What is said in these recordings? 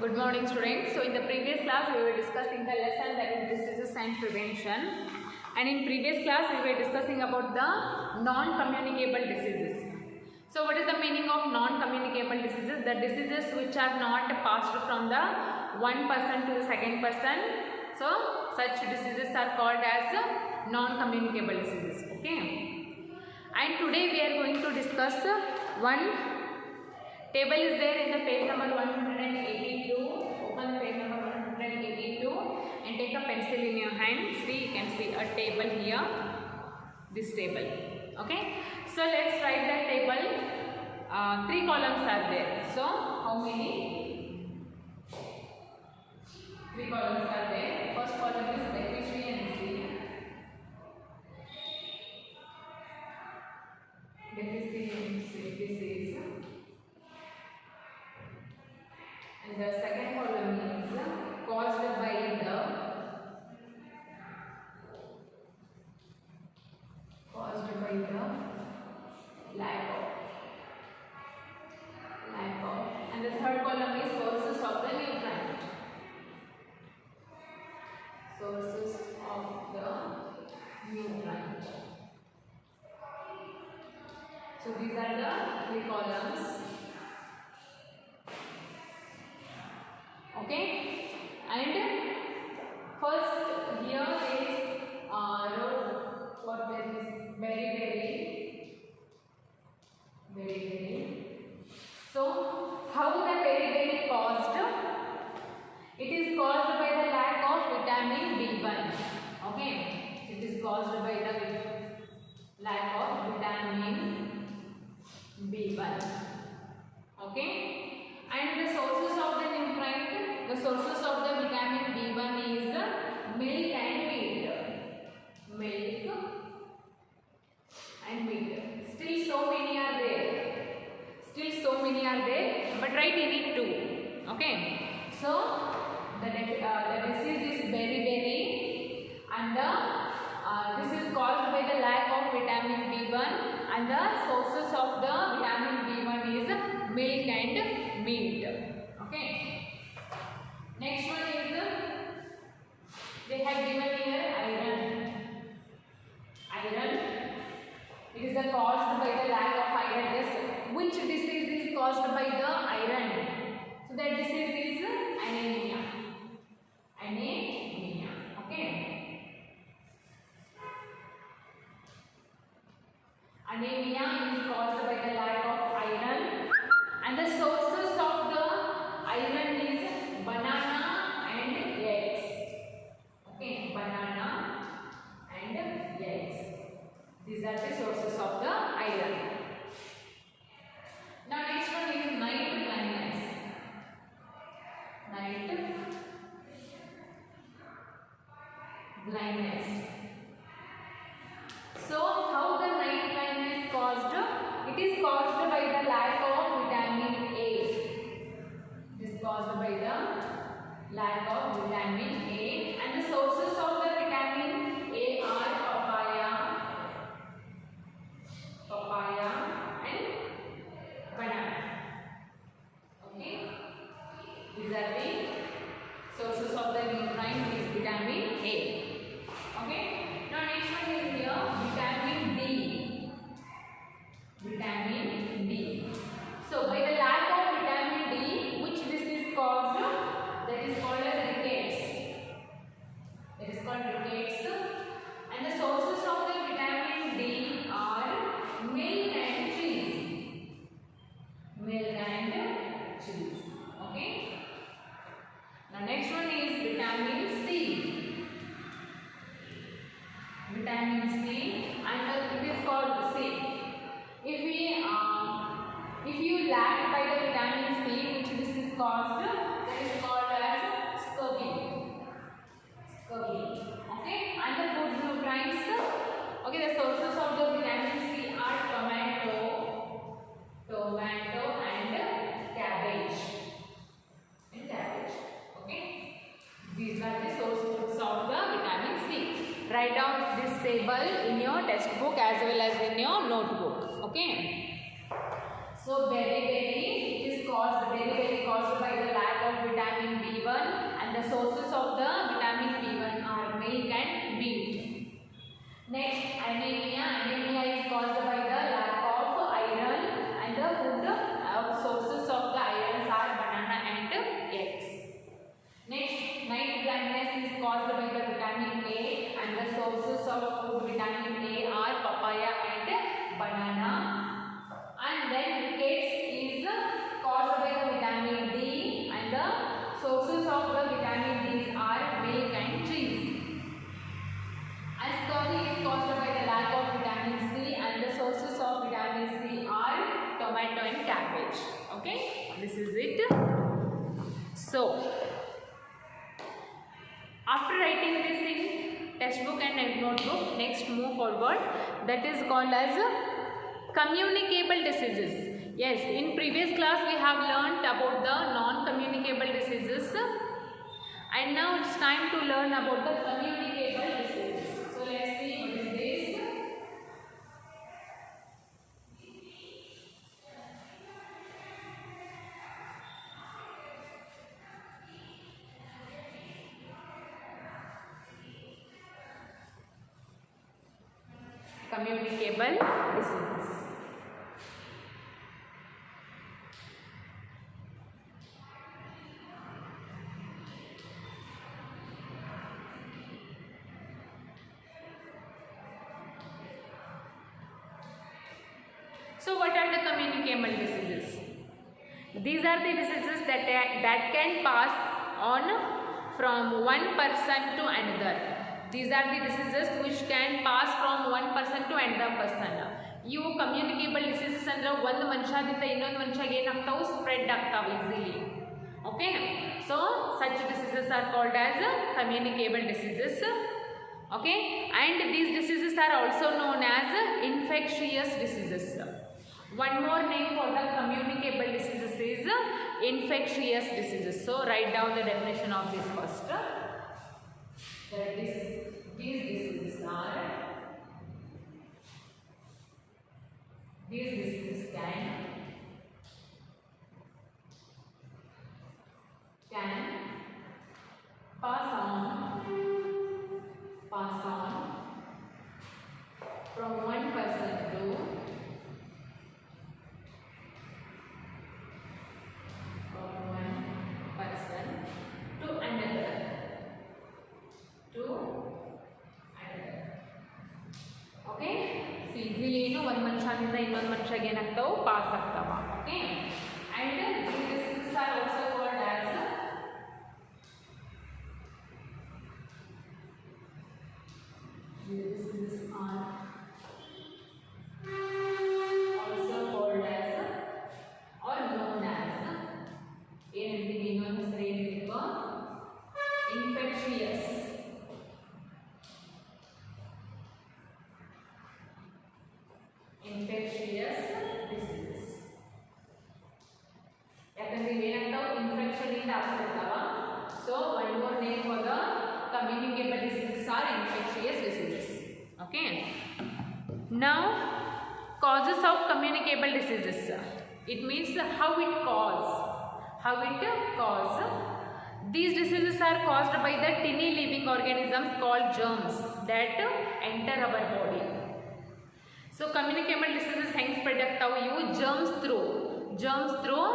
Good morning, students. So in the previous class we were discussing the lesson that is diseases and prevention, and in previous class we were discussing about the non-communicable diseases. So what is the meaning of non-communicable diseases? The diseases which are not passed from the one person to the second person. So such diseases are called as non-communicable diseases. Okay. And today we are going to discuss one table is there in the page number 182. Open the page number 182 and take a pencil in your hand. See, you can see a table here. This table. Okay. So let's write that table. 3 columns are there. So how many? 3 columns are there. First column is deficiency. Deficiency disease. And the second column is caused by the lack of, and the third column is sources of the nutrient. Sources of the nutrient. So these are the 3 columns. Okay, and first here is what there is very. So how the very caused? It is caused by the lack of vitamin B1. Okay, it is caused by the lack of vitamin B1. Okay, and the sources of the nutrient, the sources of the vitamin B1 is milk and meat. Milk and meat. Still so many are there. But write in it too. Okay. So the disease is very, and this is caused by the lack of vitamin B1, and the sources of the vitamin B1 is milk and meat. Okay. Next one is they have given here iron. It is caused by the lack of iron. Yes. Which disease is caused by the iron? So that disease is anemia. Okay. Anemia is caused by the lack of iron, and the sources of the iron is banana and eggs. Okay, banana and eggs. These are the sources of the iron. Now next one is night blindness. So how the night blindness caused? It is caused by the lack of vitamin A. It is caused by the lack of vitamin A, and the sources of the vitamin A are papaya and banana. Okay, these are the sources of the nutrient is vitamin A. Okay, now next one is here vitamin D. So by the lack of vitamin D, which this is caused? That is called as rickets. And the sources of the vitamin D are milk and cheese. Okay. Now next one is vitamin C. And it is called C. If you lack by the vitamin C, which this is caused, that is called as scurvy. Okay, and the food nutrients. Okay, the sources of the vitamin C are tomato and cabbage. Okay, these are the sources of the vitamin C. Write down this table in your textbook as well as in your notebook. Okay. So beriberi, it is caused by the lack of vitamin sources of the vitamin B1 are milk and meat. Next, anemia. Anemia is caused by the lack of iron, and the food sources of the irons are banana and eggs. Next, night blindness is caused by the vitamin A, and the sources of food vitamin A are papaya and banana. And then rickets is caused by the vitamin D, and the sources of the vitamin D are milk and cheese. And scurvy is caused by the lack of vitamin C, and the sources of vitamin C are tomato and cabbage. Okay, this is it. So after writing this in textbook and notebook, next move forward, that is called as communicable diseases. Yes, in previous class we have learnt about the non-communicable diseases, and now it's time to learn about the communicable diseases. So let's see what is this. Communicable diseases. So what are the communicable diseases? These are the diseases that can pass on from one person to another. These are the diseases which can pass from one person to another person. ಇವು communicable diseases ಅಂದ್ರೆ ಒಂದು ಮನುಷ್ಯದಿಂದ ಇನ್ನೊಂದು ಮನುಷ್ಯಗೆ ಏನಾಗ್ತಾವು spread ಆಗ್ತಾವೆ easily. Okay, so such diseases are called as communicable diseases. Okay, and these diseases are also known as infectious diseases. One more name for the communicable diseases is infectious diseases. So write down the definition of this first. That is, these diseases can pass on from one person to another. Okay, so easily one ಮನುಷ್ಯನಿಂದ ಇನ್ನೊಂದು ಮನುಷ್ಯಗೆ ಏನಾಗ್ತಾವು pass ಆಗ್ತಾವ. Okay, and these diseases are also called as or known as ಏನಿದೆ ಇನ್ನೊಂದು ಹೆಸರು ಏನಿದೆ infectious. Infectious diseases. ಯಾಕಂದ್ರೆ ಇವೇನಾಗ್ತಾವ infection ಇಂದ ಆಗ್ತಿರ್ತಾವ. So one more name for the communicable diseases are infectious diseases. Okay, now causes of communicable diseases. It means how it cause. These diseases are caused by the tiny living organisms called germs that enter our body. So communicable diseases ಹೆಂಗೆ spread ಆಗ್ತಾವು? ಇವು germs through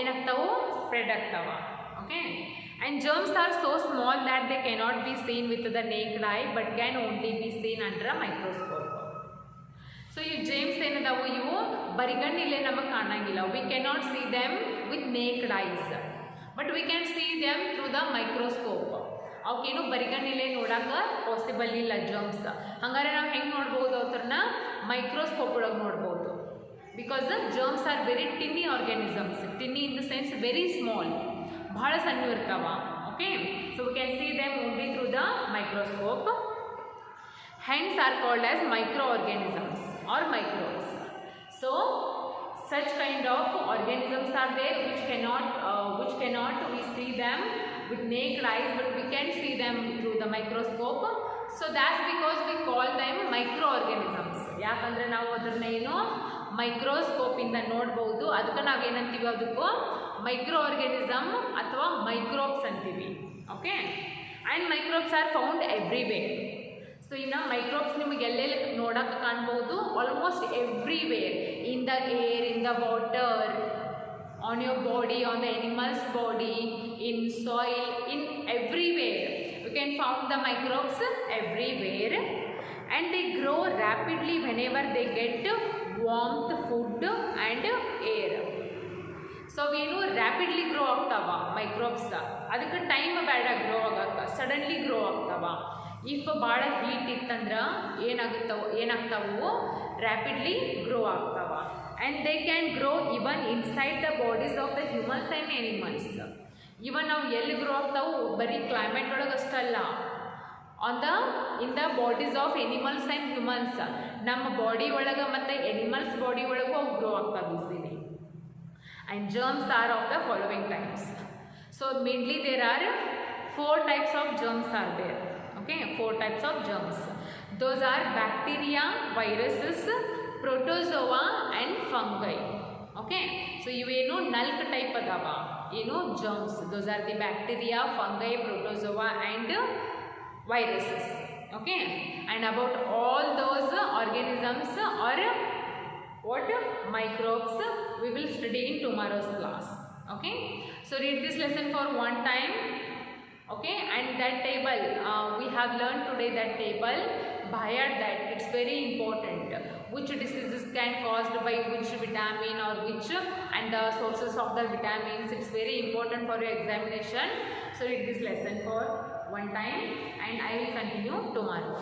ಏನಾಗ್ತಾವು spread ಆಗ್ತಾವ. Okay, and germs are so small that they cannot be seen with the naked eye but can only be seen under a microscope. So ಈ germs ಏನದಾವು ಇವು ಬರಿಗಣ್ಣಿಲೆ ನಮಗೆ ಕಾಣಂಗಿಲ್ಲ. We cannot see them with naked eyes but we can see them through the microscope. ಅವಕ್ಕೇನು ಬರಿಗಣ್ಣಿಲೆ ನೋಡಕ್ಕೆ possible ಇಲ್ಲ germs. ಹಂಗಾರೆ ನಾವು ಹೆಂಗೆ ನೋಡ್ಬೋದು ಅವ್ರನ್ನ? ಮೈಕ್ರೋಸ್ಕೋಪ್ ಒಳಗೆ ನೋಡ್ಬೋದು. Because germs are very tiny organisms. Tiny in the sense very small, ಭಾಳ ಸಣ್ಣ ಇರ್ತಾವ. Okay, so we can see them only through the microscope. Hence are called as microorganisms or microbes. So such kind of organisms are there which cannot we see them with naked eyes but we can see them through the microscope. So that's because we call them microorganisms. ಯಾಕಂದ್ರೆ ನಾವು ಅದನ್ನ ಏನು microscope ಇಂದ ನೋಡಬಹುದು. ಅದಕ್ಕೆ ನಾವೇನಂತೀವಿ? ಅದಕ್ಕೂ micro organism ಅಥವಾ microbes ಅಂತೀವಿ. Okay, and microbes are found everywhere. So ಇನ್ನು ಮೈಕ್ರೋಬ್ಸ್ ನಿಮಗೆ ಎಲ್ಲೆಲ್ಲಿ ನೋಡೋಕೆ ಕಾಣ್ಬೋದು, almost everywhere, in the air, in the water, on your body, on the animal's body, in soil, in everywhere. You can found the microbes everywhere, and they grow rapidly whenever they get warmth, food and air. So ಏನು rapidly grow ಆಗ್ತಾವ microbes, ಅದಕ್ಕೆ time ಬೇಡ grow ಆಗಕ್ಕೆ, suddenly grow ಆಗ್ತಾವ. If ಭಾಳ heat ಇತ್ತಂದ್ರೆ ಏನಾಗ್ತಾವು rapidly grow ಆಗ್ತಾವ. And they can grow even inside the bodies of the humans and animals. Even ನಾವು ಎಲ್ಲಿ ಗ್ರೋ ಆಗ್ತಾವು, ಬರೀ ಕ್ಲೈಮೇಟ್ ಒಳಗೆ ಅಷ್ಟಲ್ಲ, in the bodies of animals and humans, ನಮ್ಮ ಬಾಡಿ ಒಳಗೆ ಮತ್ತು ಎನಿಮಲ್ಸ್ ಬಾಡಿ ಒಳಗೂ ಅವು ಗ್ರೋ ಆಗ್ತಾವೆ easily. And germs are of the following types. So mainly there are 4 types of germs are there. Okay, 4 types of germs. Those are bacteria, viruses, protozoa and fungi. Okay, so ಇವನು ನಲ್ಕ type ಅದಾವ, ಏನು germs. Those are the bacteria, fungi, protozoa and viruses. Okay, and about all those organisms or what microbes we will study in tomorrow's class. Okay, so read this lesson for one time. Okay, and that table we have learned today, that table by heart, that it's very important, which diseases can caused by which vitamin or which, and the sources of the vitamins. It's very important for your examination. So read this lesson for one time and I will continue tomorrow.